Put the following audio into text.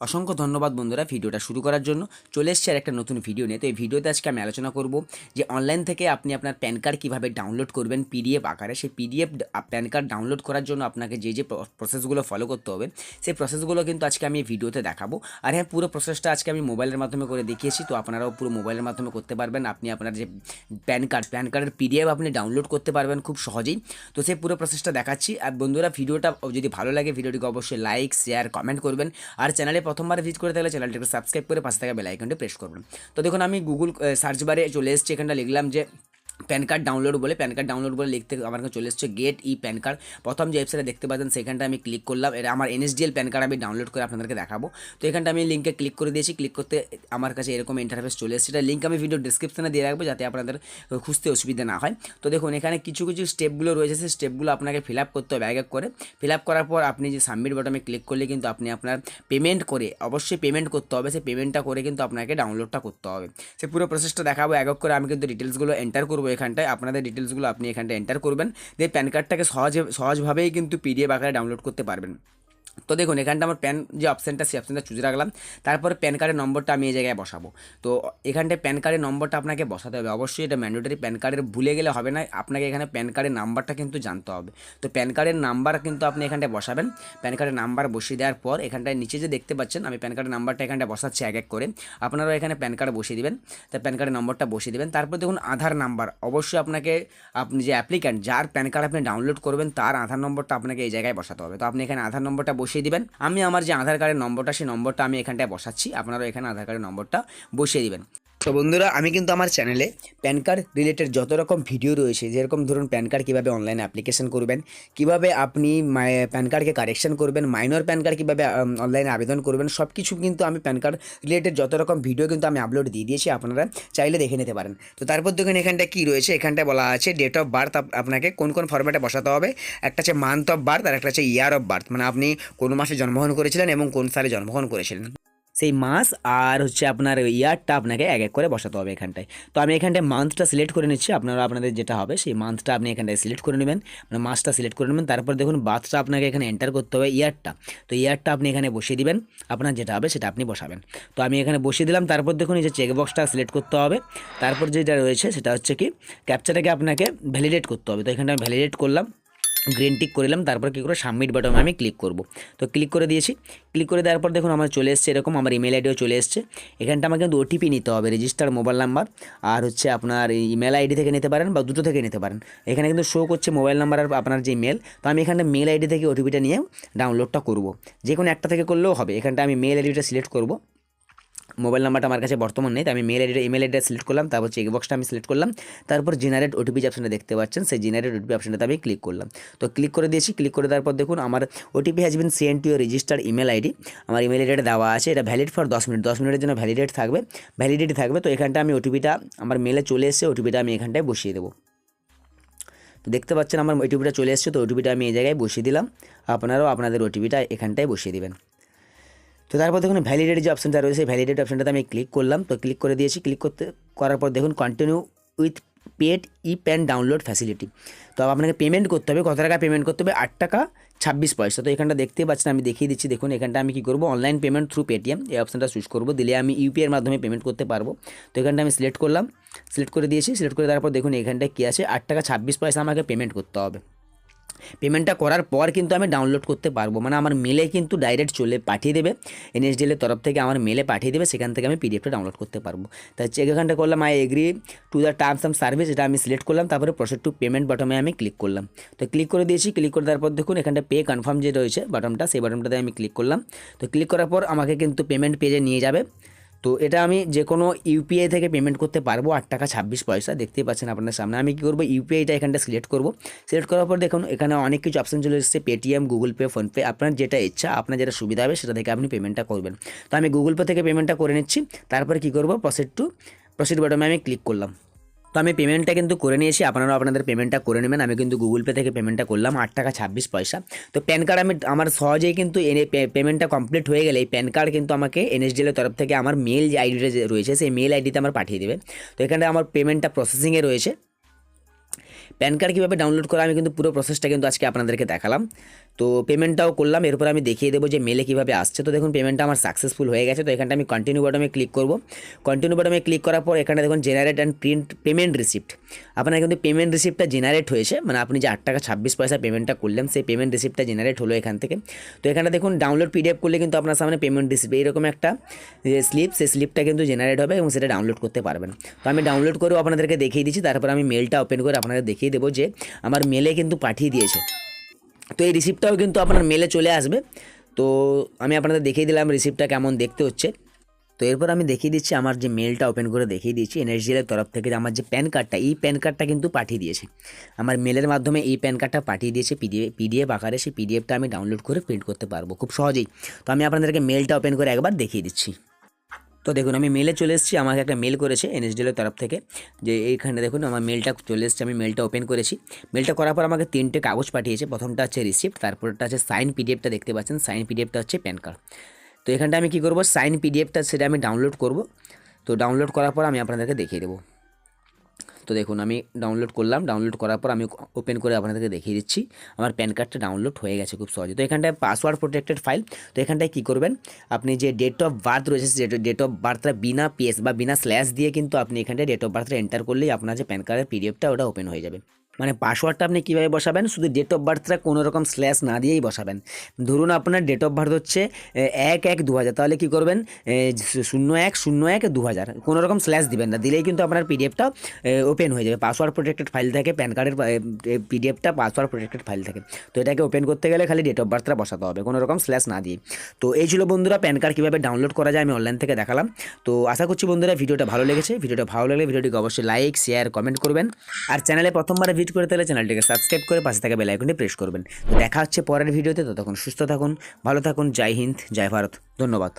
অসংখ্য ধন্যবাদ বন্ধুরা ভিডিওটা শুরু করার জন্য। চলে এসেছি আর একটা নতুন ভিডিও নিয়ে। তো এই ভিডিওতে আজকে আমি আলোচনা করব যে অনলাইন থেকে আপনি আপনার প্যান কার্ড কীভাবে ডাউনলোড করবেন পিডিএফ আকারে। সেই পিডিএফ প্যান কার্ড ডাউনলোড করার জন্য আপনাকে যে প্রসেসগুলো ফলো করতে হবে সেই প্রসেসগুলো কিন্তু আজকে আমি এই ভিডিওতে দেখাবো। আর হ্যাঁ, পুরো প্রসেসটা আজকে আমি মোবাইলের মাধ্যমে করে দেখিয়েছি, তো আপনারাও পুরো মোবাইলের মাধ্যমে করতে পারবেন। আপনি আপনার যে প্যান কার্ডের পিডিএফ আপনি ডাউনলোড করতে পারবেন খুব সহজেই। তো সেই পুরো প্রসেসটা দেখাচ্ছি। আর বন্ধুরা, ভিডিওটা যদি ভালো লাগে ভিডিওটিকে অবশ্যই লাইক শেয়ার কমেন্ট করবেন। আর চ্যানেলে প্রথমবার ভিজিট করে থাকলে চ্যানেলটাকে সাবস্ক্রাইব করে পাশে থাকা বেল আইকনটি প্রেস করবেন। তো দেখুন, আমি গুগল সার্চ বারে চলে এসেছি, এখানটা লিখলাম যে প্যান কার্ড ডাউনলোড বলে লিখতে আমার কাছে চলে এসছে গেট ই প্যান কার্ড। প্রথম যে ওয়েবসাইটে দেখতে পাচ্ছেন সেখানটা আমি ক্লিক করলাম। এটা আমার এনএসডিএল প্যান কার্ড আমি ডাউনলোড করে আপনাদেরকে দেখাবো। তো এখানটা আমি লিঙ্কে ক্লিক করে দিয়েছি। ক্লিক করতে আমার কাছে এরকম ইন্টারফেস চলে এসেছে। এটা লিঙ্ক আমি ভিডিও ডিসক্রিপশনে দিয়ে রাখবো যাতে আপনাদের খুঁজতে অসুবিধা না হয়। তো দেখুন, এখানে কিছু স্টেপগুলো রয়েছে, সেই স্টেপগুলো আপনাকে ফিল আপ করতে হবে এক এক করে। ফিল আপ করার পর আপনি যে সাবমিট বাটনে ক্লিক করলে কিন্তু আপনি আপনার পেমেন্ট করে, অবশ্যই পেমেন্ট করতে হবে। সেই পেমেন্টটা করে কিন্তু আপনাকে ডাউনলোডটা করতে হবে। সে পুরো প্রসেসটা দেখাবো এক এক করে। আমি কিন্তু ডিটেলসগুলো এন্টার করবো এখানটায়। আপনাদের ডিটেলসগুলো আপনি এখানটা এন্টার করবেন, দিয়ে প্যান কার্ডটাকে সহজভাবেই কিন্তু পিডিএফ আকারে ডাউনলোড করতে পারবেন। তো দেখুন, এখানটা আমার প্যান যে অপশানটা সেই অপশানটা চুজ রাখলাম। তারপর প্যান কার্ডের নম্বরটা আমি এই জায়গায় বসাবো। তো এখানটায় প্যান কার্ডের নম্বরটা আপনাকে বসাতে হবে, অবশ্যই এটা ম্যান্ডেটরি। প্যান কার্ডের ভুলে গেলে হবে না, আপনাকে এখানে প্যান কার্ডের নাম্বারটা কিন্তু জানতে হবে। তো প্যান কার্ডের নাম্বার কিন্তু আপনি এখানটায় বসাবেন। প্যান কার্ডের নাম্বার বসিয়ে দেওয়ার পর এখানটায় নিচে যে দেখতে পাচ্ছেন আমি প্যান কার্ডের নাম্বারটা এখানটায় বসাচ্ছি এক এক করে। আপনারাও এখানে প্যান কার্ড বসিয়ে দেবেন। তো প্যান কার্ডের নম্বরটা বসিয়ে দেবেন। তারপর দেখুন আধার নাম্বার, অবশ্যই আপনাকে আপনি যে অ্যাপ্লিক্যান্ট যার প্যান কার্ড আপনি ডাউনলোড করবেন তার আধার নম্বরটা আপনাকে এই জায়গায় বসাতে হবে। তো আপনি এখানে আধার নম্বরটা বসিয়ে দিবেন। আমি আমার যে আধার কার্ডের নম্বরটা সেই নম্বরটা আমি এখানটায় বসাচ্ছি, আপনারাও এখানে আধার কার্ডের নম্বরটা বসিয়ে দিবেন। তো বন্ধুরা, আমি কিন্তু আমার চ্যানেলে প্যান কার্ড রিলেটেড যত রকম ভিডিও রয়েছে, যেরকম ধরুন প্যান কার্ড কীভাবে অনলাইনে অ্যাপ্লিকেশন করবেন, কীভাবে আপনি প্যান কার্ডকে কারেকশন করবেন, মাইনর প্যান কার্ড কীভাবে অনলাইনে আবেদন করবেন, সব কিছু কিন্তু আমি প্যান কার্ড রিলেটেড যত রকম ভিডিও কিন্তু আমি আপলোড দিয়ে দিয়েছি, আপনারা চাইলে দেখে নিতে পারেন। তো তারপর দেখুন এখানটা কী রয়েছে, এখানটায় বলা আছে ডেট অফ বার্থ আপনাকে কোন কোন ফরম্যাটে বসাতে হবে। একটা হচ্ছে মান্থ অফ বার্থ আর একটা হচ্ছে ইয়ার অফ বার্থ, মানে আপনি কোন মাসে জন্মগ্রহণ করেছিলেন এবং কোন সালে জন্মগ্রহণ করেছিলেন, সেই মাস আর হচ্ছে আপনার ইয়ারটা আপনাকে এক এক করে বসাতে হবে এখানটায়। তো আমি এখানটায় মান্থটা সিলেক্ট করে নিচ্ছি। আপনারা আপনাদের যেটা হবে সেই মান্থটা আপনি এখানটায় সিলেক্ট করে নেবেন, মানে মাসটা সিলেক্ট করে নেবেন। তারপর দেখুন বার্থটা আপনাকে এখানে এন্টার করতে হবে, ইয়ারটা। তো ইয়ারটা আপনি এখানে বসিয়ে দিবেন, আপনার যেটা হবে সেটা আপনি বসাবেন। তো আমি এখানে বসিয়ে দিলাম। তারপর দেখুন এই যে চেকবক্সটা সিলেক্ট করতে হবে। তারপর যেটা রয়েছে সেটা হচ্ছে কি ক্যাপচাটাকে আপনাকে ভ্যালিডেট করতে হবে। তো এখানে আমি ভ্যালিডেট করলাম, গ্রিন টিক করে নিলাম। তারপর কী করে সাবমিট বাটনে আমি ক্লিক করব। তো ক্লিক করে দিয়েছি। ক্লিক করে দেওয়ার পর দেখুন আমার চলে এসছে এরকম, আমার ইমেল আইডিও চলে এসছে। এখানটা আমাকে কিন্তু ওটিপি নিতে হবে, রেজিস্টার মোবাইল নাম্বার আর হচ্ছে আপনার ইমেল আইডি থেকে নিতে পারেন বা দুটো থেকে নিতে পারেন। এখানে কিন্তু শো করছে মোবাইল নাম্বার আর আপনার যে মেল। তো আমি এখানে মেল আইডি থেকে ওটিপিটা নিয়ে ডাউনলোডটা করব। যে কোনো একটা থেকে করলেও হবে। এখানটা আমি মেল আইডিটা সিলেক্ট করব। মোবাইল নাম্বারটা আমার কাছে বর্তমান নেই, তো আমি ইমেল আইডিটা সিলেক্ট করলাম। তারপর চেকবক্সটা আমি সিলেক্ট করলাম। তারপর জেনারেট ওটিপি যে অপশনটা দেখতে পাচ্ছেন সেই জেনারেট ওটিপি অপশনটাতে আমি ক্লিক করলাম। তো ক্লিক করে দিয়েছি। ক্লিক করে দেওয়ার পর দেখুন আমার OTP has been send to your registered email ID. আমার ইমেল আইডিটা দেওয়া আছে, এটা ভ্যালিড ফর 10 মিনিট, 10 মিনিটের জন্য ভ্যালিডিটি থাকবে। তো এখানটা আমি ওটিপিটা আমার মেলে চলে এসেছে, ওটিপিটা আমি এখানটায় বসিয়ে দেবো। তো দেখতে পাচ্ছেন আমার ওটিপিটা চলে এসেছে। তো ওটিপিটা আমি এই জায়গায় বসিয়ে দিলাম, আপনারাও আপনাদের ওটিপিটা এখানটায় বসিয়ে দেবেন। তো তারপর দেখুন ভ্যালিডেট যে অপশনটা রয়েছে সেই ভ্যালিডেট অপশনটাতে আমি ক্লিক করলাম। তো ক্লিক করে দিয়েছি। করার পর দেখুন continue with paid ePan download facility. তো আপনাকে পেমেন্ট করতে হবে, কত টাকা পেমেন্ট করতে হবে, 8 টাকা 26 পয়সা। তো এখানটা দেখতে পাচ্ছেন, আমি দেখিয়ে দিচ্ছি। দেখুন এখানটা আমি কী করবো, অনলাইন পেমেন্ট থ্রু পেটিএম এই অপশনটা চুজ করবো, দিলে আমি ইউপিআইয়ের মাধ্যমে পেমেন্ট করতে পারবো। তো এখানটা আমি সিলেক্ট করলাম, সিলেক্ট করে দিয়েছি। সিলেক্ট করে দেওয়ার পর দেখুন এখানটায় কী আছে, 8 টাকা 26 পয়সা আমাকে পেমেন্ট করতে হবে। পেমেন্টটা করার পর কিন্তু আমি ডাউনলোড করতে পারবো, মানে আমার মেলে কিন্তু ডাইরেক্ট পাঠিয়ে দেবে, এনএসডিএল এর তরফ থেকে আমার মেলে পাঠিয়ে দেবে, সেখান থেকে আমি পিডিএফটা ডাউনলোড করতে পারবো। তাই এখানটা করলাম I agree to the terms and service, এটা আমি সিলেক্ট করলাম। তারপরে প্রসিড টু পেমেন্ট বাটনে আমি ক্লিক করলাম। তো ক্লিক করে দিয়েছি। ক্লিক করে দেওয়ার পর দেখুন এখানটা পে কনফার্ম যে রয়েছে বাটনটা, সেই বাটনটাতে আমি ক্লিক করলাম। তো ক্লিক করার পর আমাকে কিন্তু পেমেন্ট পেজে নিয়ে যাবে। তো এটা আমি যে কোনো ইউপিআই থেকে পেমেন্ট করতে পারবো, 8 টাকা 26 পয়সা দেখতেই পাচ্ছেন আপনার সামনে। আমি কী করবো, ইউপিআইটা এখানটা সিলেক্ট করবো। সিলেক্ট করার পর দেখুন এখানে অনেক কিছু অপশন চলে এসেছে, পেটিএম, গুগল পে, ফোনপে, আপনার যেটা ইচ্ছা, আপনার যেটা সুবিধা হবে সেটা থেকে আপনি পেমেন্টটা করবেন। তো আমি গুগল পে থেকে পেমেন্টটা করে নিচ্ছি। তারপরে কী করবো, প্রসিড বাটনে আমি ক্লিক করলাম। তো আমি পেমেন্টটা কিন্তু করে নিয়েছি, আপনারাও আপনাদের পেমেন্টটা করে নেবেন। আমি কিন্তু গুগল পে থেকে পেমেন্টটা করলাম 8 টাকা 26 পয়সা। তো প্যান কার্ড আমার সহজেই কিন্তু পেমেন্টটা কমপ্লিট হয়ে গেলে এই প্যান কার্ড কিন্তু আমাকে এনএসডিএল এর তরফ থেকে আমার মেল যে আইডিটা রয়েছে সেই মেল আইডিতে আমার পাঠিয়ে দেবে। তো এখানে আমার পেমেন্টটা প্রসেসিংয়ে রয়েছে। প্যান কার্ড কীভাবে ডাউনলোড করা আমি কিন্তু পুরো প্রসেসটা কিন্তু আজকে আপনাদেরকে দেখালাম। তো পেমেন্টটাও করলাম, এরপর আমি দেখিয়ে দেবো যে মেলে কীভাবে আসছে। তো দেখুন পেমেন্টটা আমার সাকসেসফুল হয়ে গেছে। তো এখানটা আমি কন্টিনিউ বাটনে ক্লিক করব। কন্টিনিউ বাটনে ক্লিক করার পর এখানে দেখুন generate and print payment receipt. আপনার কিন্তু পেমেন্ট রিসিপ্টটা জেনারেট হয়েছে, মানে আপনি যে 8 টাকা 26 পয়সা পেমেন্টটা করলেন সেই পেমেন্ট রিসিপ্টটা জেনারেট হলো এখান থেকে। তো এখানে দেখুন ডাউনলোড পিডিএফ করলে কিন্তু আপনার সামনে পেমেন্ট রিসিপ্ট এরকম একটা যে স্লিপ, সেই স্লিপটা কিন্তু জেনারেট হবে এবং সেটা ডাউনলোড করতে পারবেন। তো আমি ডাউনলোড করেও আপনাদেরকে দেখিয়ে দিচ্ছি, তারপর আমি মেলটা ওপেন করে আপনাদের দেখিয়ে দেবো যে আমার মেলে কিন্তু পাঠিয়ে দিয়েছে। তো এই রিসিপ্টটাও কিন্তু আপনার মেলে চলে আসবে। তো আমি আপনাদের দেখিয়ে দিলাম রিসিপ্টটা কেমন দেখতে হচ্ছে। তো এরপর আমি দেখিয়ে দিচ্ছি আমার যে মেলটা ওপেন করে দেখিয়ে দিচ্ছি এনএসডিএলের তরফ থেকে যে আমার যে প্যান কার্ডটা, এই প্যান কার্ডটা কিন্তু পাঠিয়ে দিয়েছে আমার মেলের মাধ্যমে। এই প্যান কার্ডটা পাঠিয়ে দিয়েছে পিডিএফ আকারে। সেই পিডিএফটা আমি ডাউনলোড করে প্রিন্ট করতে পারবো খুব সহজেই। তো আমি আপনাদেরকে মেলটা ওপেন করে একবার দেখিয়ে দিচ্ছি। তো দেখুন আমি মেলে চলে এসেছি, আমাকে একটা মেল করেছে এনএসডিএলের তরফ থেকে যে এইখানে দেখুন আমার মেলটা চলে এসেছে। আমি মেলটা ওপেন করেছি। মেলটা করার পর আমাকে 3টে কাগজ পাঠিয়েছে। প্রথমটা হচ্ছে রিসিপ্ট, তারপরটা হচ্ছে সাইন পিডিএফটা দেখতে পাচ্ছেন, সাইন পিডিএফটা হচ্ছে প্যান কার্ড। তো এখানটা আমি কী করব, সাইন পিডিএফটা সেটা আমি ডাউনলোড করব। তো ডাউনলোড করার পর আমি আপনাদেরকে দেখিয়ে দেবো। তো দেখুন আমি ডাউনলোড করলাম, ডাউনলোড করার পর আমি ওপেন করে আপনাদেরকে দেখিয়ে দিচ্ছি আমার প্যান কার্ডটা ডাউনলোড হয়ে গেছে খুব সহজে। তো এখানটায় পাসওয়ার্ড প্রোটেক্টেড ফাইল। তো এখানটায় কী করবেন, আপনি যে ডেট অফ বার্থ রয়েছে যে ডেট অফ বার্থটা বিনা পিএস বা বিনা স্ল্যাশ দিয়ে কিন্তু আপনি এখানটায় ডেট অফ বার্থটা এন্টার করলেই আপনার যে প্যান কার্ডের পিডিএফটা ওটা ওপেন হয়ে যাবে। মানে পাসওয়ার্ডটা আপনি কীভাবে বসাবেন, শুধু ডেট অফ বার্থটা কোনো রকম স্ল্যাশ না দিয়েই বসাবেন। ধরুন আপনার ডেট অফ বার্থ হচ্ছে 1/1/2000, তাহলে কী করবেন 01/01/2000, কোনো রকম স্ল্যাশ দিবেন না, দিলেই কিন্তু আপনার পিডিএফটা ওপেন হয়ে যাবে। পাসওয়ার্ড প্রোটেক্টেড ফাইল থাকে প্যান কার্ডের পিডিএফটা, পাসওয়ার্ড প্রোটেক্টেড ফাইল থাকে। তো এটাকে ওপেন করতে গেলে খালি ডেট অফ বার্থটা বসাতে হবে, কোনো রকম স্ল্যাশ না দিয়ে। তো এই ছিল বন্ধুরা প্যান কার্ড কীভাবে ডাউনলোড করা যায়, আমি অনলাইন থেকে দেখালাম। তো আশা করছি বন্ধুরা ভিডিওটা ভালো লেগেছে। ভিডিওটা ভালো লাগলে ভিডিওটিকে অবশ্যই লাইক শেয়ার কমেন্ট করবেন। আর চ্যানেলে প্রথমবার ভিজিট করে তাহলে চ্যানেলটিকে সাবস্ক্রাইব করে পাশে থাকা বেল আইকনটি প্রেস করবেন। তো দেখা হচ্ছে পরের ভিডিওতে। ততক্ষণ সুস্থ থাকুন, ভালো থাকুন। জয় হিন্দ, জয় ভারত, ধন্যবাদ।